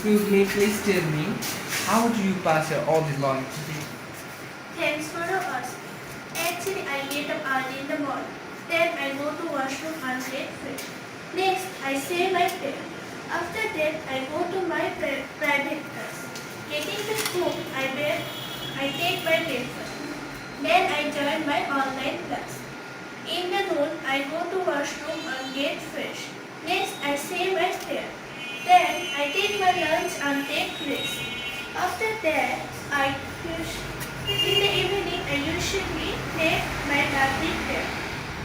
Excuse me, please tell me, how do you pass your all the laundry? Thanks for the asking. Actually, I get up early in the morning. Then I go to washroom and get fresh. Next, I say my prayer. After that, I go to my private class. Getting back home, I take my breakfast. Then I join my online class. In the noon, I go to washroom and get fresh. Next, I say my prayer. Then I take my lunch and take rest. After that, in the evening I usually take my bathing prayer.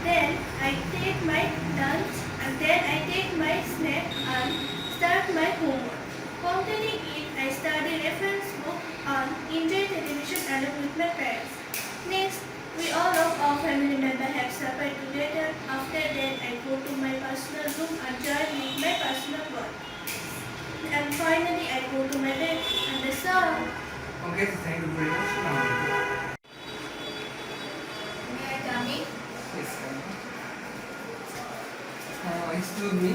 Then I take my lunch and then I take my snack and start my homework. Completing it, I study reference book and enjoy television along with my parents. Next, we all of our family members have supper together. After that, I go to my personal room and join with my personal work. And finally, I go to my bed and that's all. Okay, so thank you very much. Now, May I come in? yes, excuse me,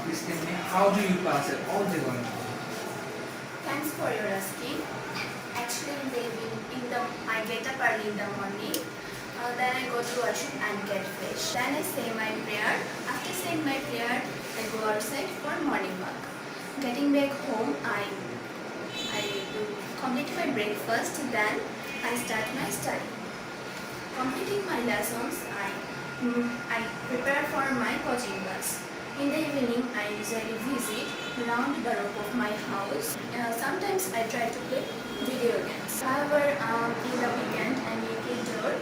please tell me, how do you pass your all the laundry? Thanks for your asking. Actually, I get up early in the morning. Then I go to washroom and get fresh. Then I say my prayer. After saying my prayer, I go outside for morning walk. Getting back home, I complete my breakfast. Then I start my study. Completing my lessons, I prepare for my coaching class. In the evening, I usually visit around the rope of my house. Sometimes I try to play video games. However, in the weekend, I make it door.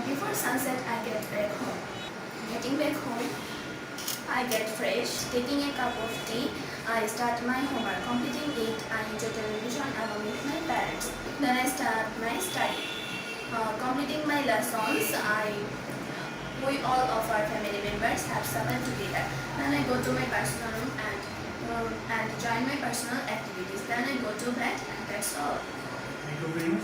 Before sunset, I get back home. Getting back home, I get fresh. Taking a cup of tea, I start my homework. Completing it, I enjoy television along with my parents. Then I start my study. Completing my lessons, we all of our family members have supper together. Then I go to my personal room and join my personal activities. Then I go to bed and that's all. Thank you very much.